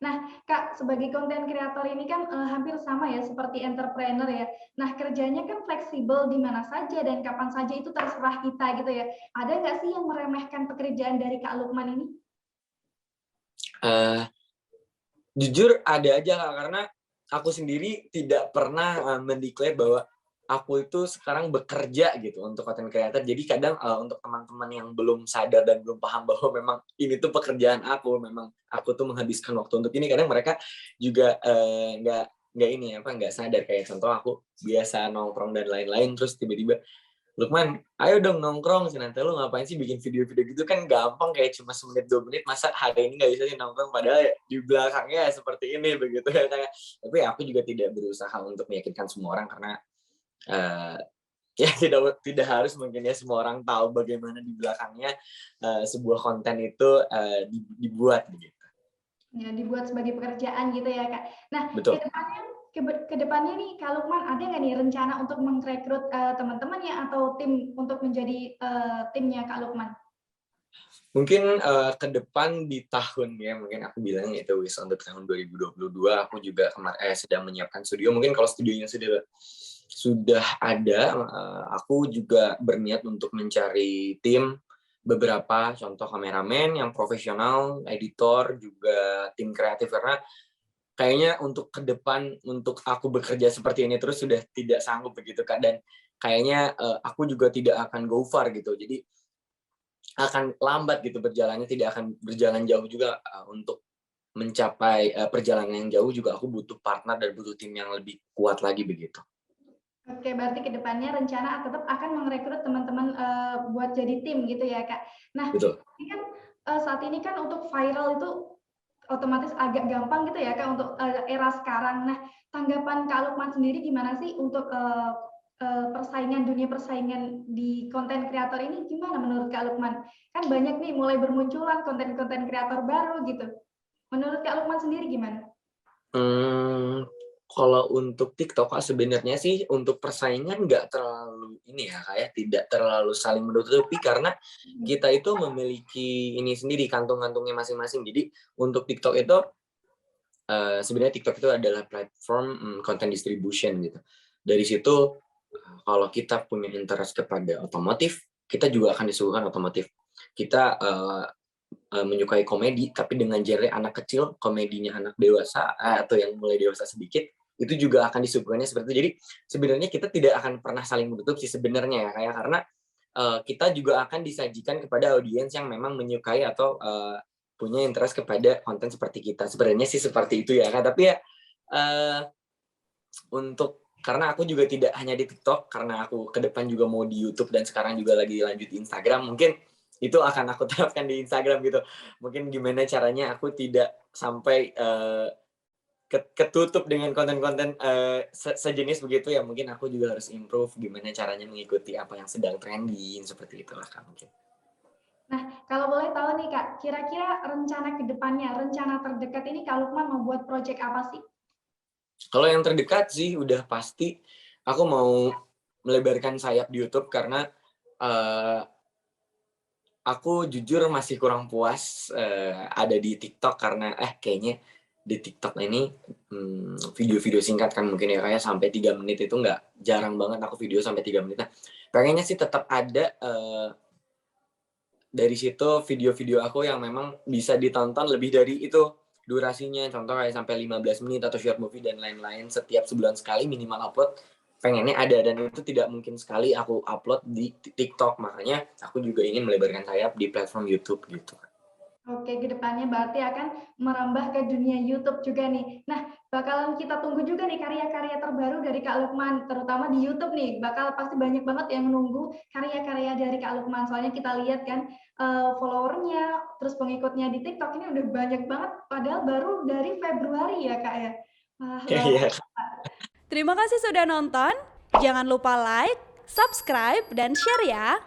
Nah, Kak, sebagai konten kreator ini kan, hampir sama ya seperti entrepreneur ya. Nah, kerjanya kan fleksibel di mana saja dan kapan saja itu terserah kita gitu ya. Ada nggak sih yang meremehkan pekerjaan dari Kak Lukman ini? Eee, Jujur ada aja, Kak, karena aku sendiri tidak pernah, mendeklar bahwa aku itu sekarang bekerja gitu untuk content creator. Jadi kadang, untuk teman-teman yang belum sadar dan belum paham bahwa memang ini tuh pekerjaan aku, memang aku tuh menghabiskan waktu untuk ini, kadang mereka juga, nggak ini, apa, nggak sadar. Kayak contoh aku biasa nongkrong dan lain-lain, terus tiba-tiba, "Lukman, ayo dong nongkrong, nanti lu ngapain sih bikin video-video gitu kan gampang kayak cuma semenit 2 menit, masa hari ini nggak bisa sih nongkrong?" Padahal ya di belakangnya seperti ini begitu ya, kayak tapi aku juga tidak berusaha untuk meyakinkan semua orang karena, eee, ya tidak harus mungkin ya semua orang tahu bagaimana di belakangnya, sebuah konten itu, dibuat begitu. Ya, dibuat sebagai pekerjaan gitu ya, Kak. Nah, Betul. ke depannya nih, Kak Lukman ada nggak nih rencana untuk merekrut, teman-temannya atau tim untuk menjadi, timnya Kak Lukman? Mungkin, ke depan di tahun ya, mungkin aku bilang itu wish untuk tahun 2022 aku juga sedang menyiapkan studio. Mungkin kalau studionya sudah ada, aku juga berniat untuk mencari tim, beberapa contoh kameramen yang profesional, editor, juga tim kreatif. Karena kayaknya untuk ke depan, untuk aku bekerja seperti ini terus sudah tidak sanggup begitu, Kak, dan kayaknya, aku juga tidak akan go far gitu. Jadi akan lambat gitu berjalannya, tidak akan berjalan jauh juga, untuk mencapai, perjalanan yang jauh juga aku butuh partner dan butuh tim yang lebih kuat lagi begitu. Oke, berarti ke depannya rencana tetap akan merekrut teman-teman, buat jadi tim gitu ya, Kak. Nah, Betul. ini kan, saat ini kan untuk viral itu otomatis agak gampang gitu ya, Kak, untuk, era sekarang. Nah, tanggapan Kak Lukman sendiri gimana sih untuk, dunia persaingan di konten kreator ini gimana menurut Kak Lukman? Kan banyak nih mulai bermunculan konten-konten kreator baru gitu. Menurut Kak Lukman sendiri gimana? Mmm, Kalau untuk TikTok, Kak, sebenarnya sih untuk persaingan nggak terlalu ini ya, Kak, ya, tidak terlalu saling menutupi karena Mhm. kita itu memiliki ini sendiri, kantung-kantungnya masing-masing. Jadi untuk TikTok itu, sebenarnya TikTok itu adalah platform, content distribution gitu. Dari situ, kalau kita punya interest kepada otomotif, kita juga akan disuguhkan otomotif. Kita, menyukai komedi, tapi dengan genre anak kecil, komedinya anak dewasa, atau yang mulai dewasa sedikit, itu juga akan disuguhkannya seperti itu. Jadi, sebenarnya kita tidak akan pernah saling menutup sih sebenarnya ya, Kak, ya, karena, kita juga akan disajikan kepada audiens yang memang menyukai atau, punya interest kepada konten seperti kita. Sebenarnya sih seperti itu ya, Kak, tapi ya, eee, karena aku juga tidak hanya di TikTok, karena aku ke depan juga mau di YouTube dan sekarang juga lagi lanjut di Instagram, mungkin itu akan aku terapkan di Instagram gitu. Mungkin gimana caranya aku tidak sampai, ketutup dengan konten-konten, sejenis begitu ya, mungkin aku juga harus improve gimana caranya mengikuti apa yang sedang trending, seperti itulah, Kak, mungkin. Nah, kalau boleh tahu nih Kak, kira-kira rencana ke depannya, rencana terdekat ini Kak Lukman mau buat project apa sih? Kalau yang terdekat sih udah pasti aku mau melebarkan sayap di YouTube karena, eee aku jujur masih kurang puas, ada di TikTok karena, kayaknya di TikTok ini, video-video singkat kan mungkin ya, kayak sampai 3 menit itu nggak jarang banget aku video sampai 3 menit. Nah, pengennya sih tetap ada, dari situ video-video aku yang memang bisa ditonton lebih dari itu durasinya, contoh kayak sampai 15 menit atau short movie dan lain-lain setiap sebulan sekali minimal upload, pengennya ada dan itu tidak mungkin sekali aku upload di TikTok, makanya aku juga ingin melebarkan sayap di platform YouTube gitu. Oke, ke depannya berarti akan merambah ke dunia YouTube juga nih. Nah, bakalan kita tunggu juga nih karya-karya terbaru dari Kak Lukman, terutama di YouTube nih. Bakal pasti banyak banget yang menunggu karya-karya dari Kak Lukman. Soalnya kita lihat kan followernya, terus pengikutnya di TikTok ini udah banyak banget, padahal baru dari Februari ya Kak ya. Wah, luar Iya. biasa. Terima kasih sudah nonton. Jangan lupa like, subscribe, dan share ya.